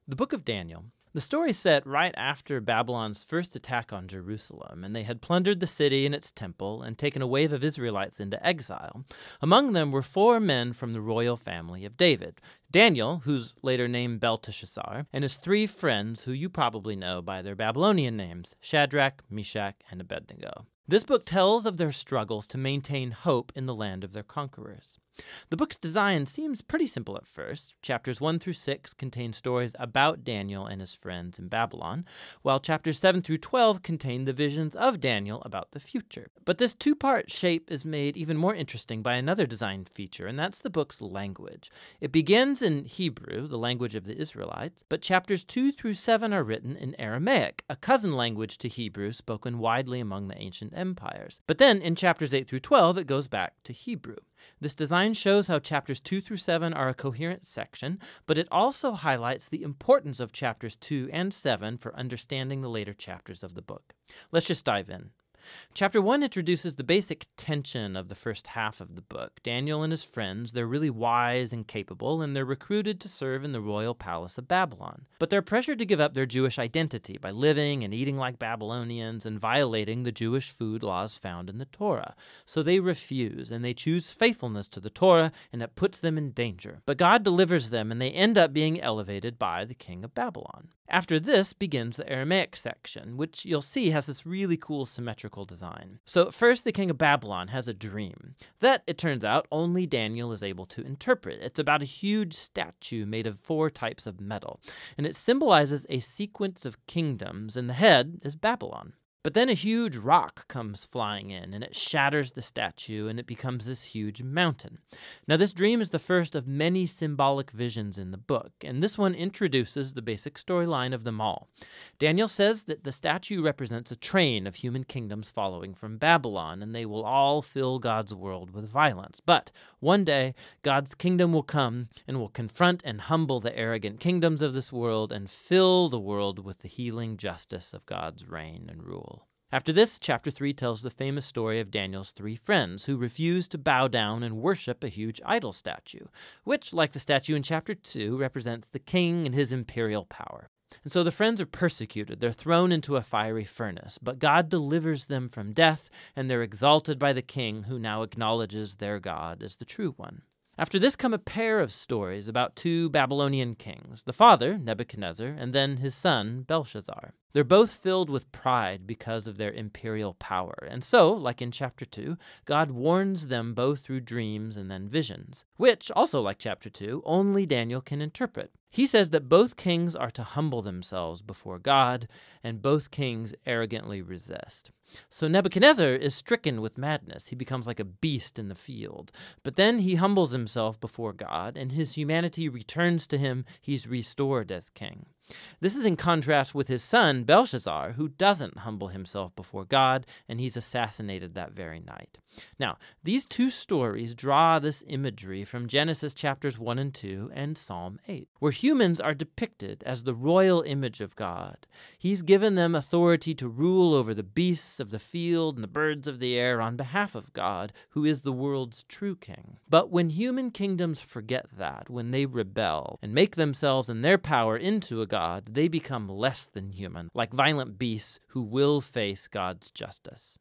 The book of Daniel. The story is set right after Babylon's first attack on Jerusalem, and they had plundered the city and its temple and taken a wave of Israelites into exile. Among them were 4 men from the royal family of David: Daniel, who's later named Belteshazzar, and his 3 friends who you probably know by their Babylonian names, Shadrach, Meshach, and Abednego. This book tells of their struggles to maintain hope in the land of their conquerors. The book's design seems pretty simple at first. Chapters 1 through 6 contain stories about Daniel and his friends in Babylon, while chapters 7 through 12 contain the visions of Daniel about the future. But this 2-part shape is made even more interesting by another design feature, and that's the book's language. It begins in Hebrew, the language of the Israelites, but chapters 2 through 7 are written in Aramaic, a cousin language to Hebrew spoken widely among the ancient empires. But then in chapters 8 through 12, it goes back to Hebrew. This design shows how chapters 2 through 7 are a coherent section, but it also highlights the importance of chapters 2 and 7 for understanding the later chapters of the book. Let's just dive in. Chapter 1 introduces the basic tension of the first half of the book. Daniel and his friends, they're really wise and capable, and they're recruited to serve in the royal palace of Babylon. But they're pressured to give up their Jewish identity by living and eating like Babylonians and violating the Jewish food laws found in the Torah. So they refuse, and they choose faithfulness to the Torah, and it puts them in danger. But God delivers them, and they end up being elevated by the king of Babylon. After this begins the Aramaic section, which you'll see has this really cool symmetrical design. So first, the king of Babylon has a dream that, it turns out, only Daniel is able to interpret. It's about a huge statue made of 4 types of metal, and it symbolizes a sequence of kingdoms, and the head is Babylon. But then a huge rock comes flying in, and it shatters the statue, and it becomes this huge mountain. Now, this dream is the first of many symbolic visions in the book, and this one introduces the basic storyline of them all. Daniel says that the statue represents a train of human kingdoms following from Babylon, and they will all fill God's world with violence. But one day, God's kingdom will come and will confront and humble the arrogant kingdoms of this world and fill the world with the healing justice of God's reign and rule. After this, chapter 3 tells the famous story of Daniel's 3 friends who refuse to bow down and worship a huge idol statue, which, like the statue in chapter 2, represents the king and his imperial power. And so the friends are persecuted. They're thrown into a fiery furnace, but God delivers them from death, and they're exalted by the king, who now acknowledges their God as the true one. After this come a pair of stories about 2 Babylonian kings, the father, Nebuchadnezzar, and then his son, Belshazzar. They're both filled with pride because of their imperial power, and so, like in chapter 2, God warns them both through dreams and then visions, which, also like chapter 2, only Daniel can interpret. He says that both kings are to humble themselves before God, and both kings arrogantly resist. So Nebuchadnezzar is stricken with madness. He becomes like a beast in the field. But then he humbles himself before God, and his humanity returns to him. He's restored as king. This is in contrast with his son, Belshazzar, who doesn't humble himself before God, and he's assassinated that very night. Now, these 2 stories draw this imagery from Genesis chapters 1 and 2 and Psalm 8, where humans are depicted as the royal image of God. He's given them authority to rule over the beasts of the field and the birds of the air on behalf of God, who is the world's true king. But when human kingdoms forget that, when they rebel and make themselves and their power into a God, they become less than human, like violent beasts who will face God's justice.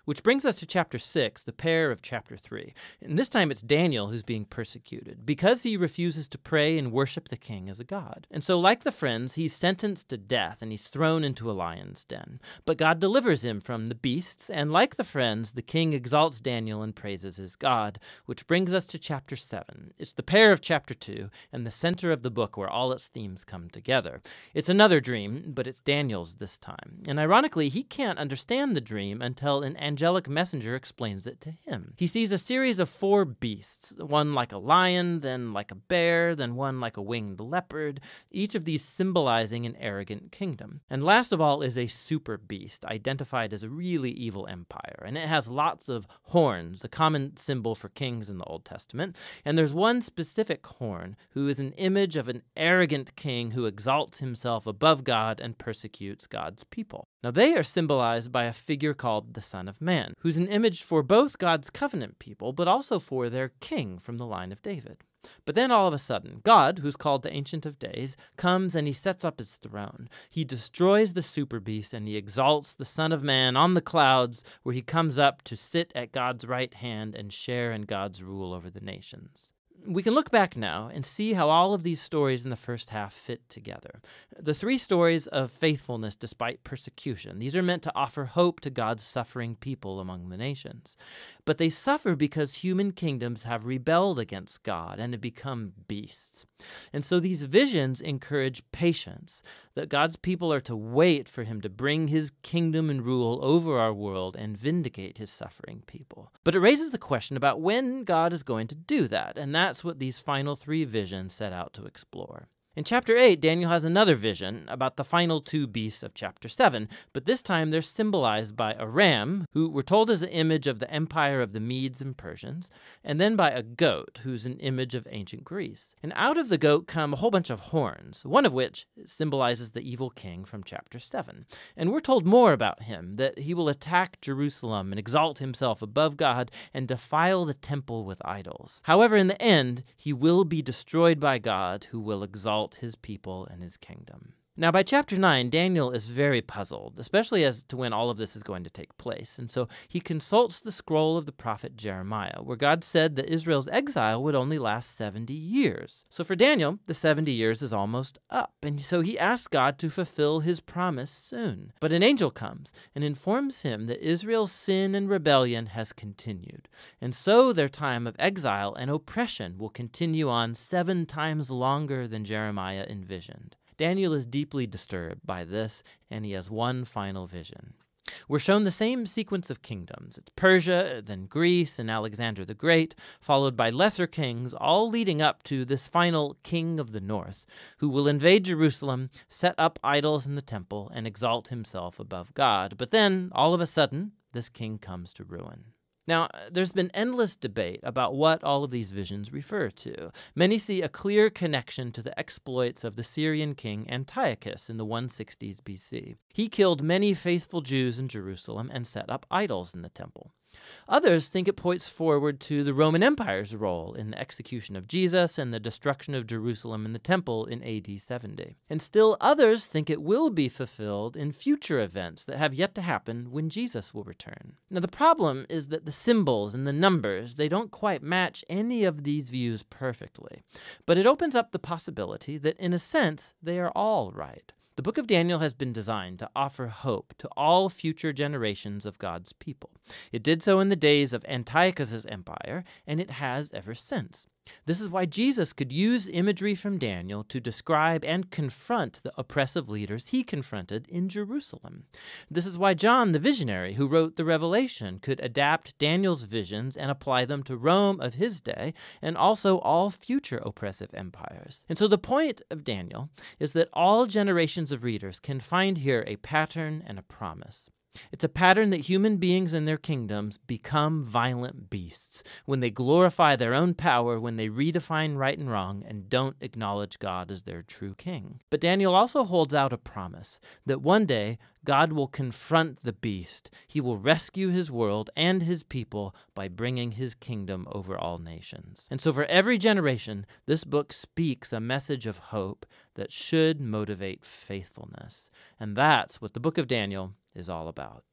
Which brings us to chapter 6, the pair of chapter 3. And this time it's Daniel who's being persecuted because he refuses to pray and worship the king as a god. And so, like the friends, he's sentenced to death and he's thrown into a lion's den. But God delivers him from the beasts, and like the friends, the king exalts Daniel and praises his God, which brings us to chapter 7. It's the pair of chapter 2 and the center of the book where all its themes come together. It's another dream, but it's Daniel's this time. And ironically, he can't understand the dream until an angelic messenger explains it to him. He sees a series of 4 beasts, one like a lion, then like a bear, then one like a winged leopard, each of these symbolizing an arrogant kingdom. And last of all is a super beast, identified as a really evil empire, and it has lots of horns, a common symbol for kings in the Old Testament, and there's one specific horn who is an image of an arrogant king who exalts himself above God and persecutes God's people. Now they are symbolized by a figure called the Son Son of Man, who's an image for both God's covenant people, but also for their king from the line of David. But then all of a sudden, God, who's called the Ancient of Days, comes and he sets up his throne. He destroys the super beast and he exalts the Son of Man on the clouds, where he comes up to sit at God's right hand and share in God's rule over the nations. We can look back now and see how all of these stories in the first half fit together. The three stories of faithfulness despite persecution, these are meant to offer hope to God's suffering people among the nations. But they suffer because human kingdoms have rebelled against God and have become beasts. And so these visions encourage patience, that God's people are to wait for him to bring his kingdom and rule over our world and vindicate his suffering people. But it raises the question about when God is going to do that, and that's what these final three visions set out to explore. In chapter 8, Daniel has another vision about the final two beasts of chapter 7, but this time they're symbolized by a ram, who we're told is the image of the empire of the Medes and Persians, and then by a goat, who's an image of ancient Greece. And out of the goat come a whole bunch of horns, one of which symbolizes the evil king from chapter 7. And we're told more about him, that he will attack Jerusalem and exalt himself above God and defile the temple with idols. However, in the end, he will be destroyed by God, who will exalt his people and his kingdom. Now, by chapter 9, Daniel is very puzzled, especially as to when all of this is going to take place. And so he consults the scroll of the prophet Jeremiah, where God said that Israel's exile would only last 70 years. So for Daniel, the 70 years is almost up. And so he asks God to fulfill his promise soon. But an angel comes and informs him that Israel's sin and rebellion has continued. And so their time of exile and oppression will continue on 7 times longer than Jeremiah envisioned. Daniel is deeply disturbed by this, and he has one final vision. We're shown the same sequence of kingdoms. It's Persia, then Greece, and Alexander the Great, followed by lesser kings, all leading up to this final king of the north, who will invade Jerusalem, set up idols in the temple, and exalt himself above God. But then, all of a sudden, this king comes to ruin. Now, there's been endless debate about what all of these visions refer to. Many see a clear connection to the exploits of the Syrian king Antiochus in the 160s BC. He killed many faithful Jews in Jerusalem and set up idols in the temple. Others think it points forward to the Roman Empire's role in the execution of Jesus and the destruction of Jerusalem and the temple in AD 70. And still others think it will be fulfilled in future events that have yet to happen when Jesus will return. Now the problem is that the symbols and the numbers, they don't quite match any of these views perfectly. But it opens up the possibility that in a sense they are all right. The book of Daniel has been designed to offer hope to all future generations of God's people. It did so in the days of Antiochus's empire, and it has ever since. This is why Jesus could use imagery from Daniel to describe and confront the oppressive leaders he confronted in Jerusalem. This is why John, the visionary who wrote the Revelation, could adapt Daniel's visions and apply them to Rome of his day and also all future oppressive empires. And so the point of Daniel is that all generations of readers can find here a pattern and a promise. It's a pattern that human beings and their kingdoms become violent beasts when they glorify their own power, when they redefine right and wrong and don't acknowledge God as their true king. But Daniel also holds out a promise that one day God will confront the beast. He will rescue his world and his people by bringing his kingdom over all nations. And so for every generation, this book speaks a message of hope that should motivate faithfulness. And that's what the book of Daniel is all about.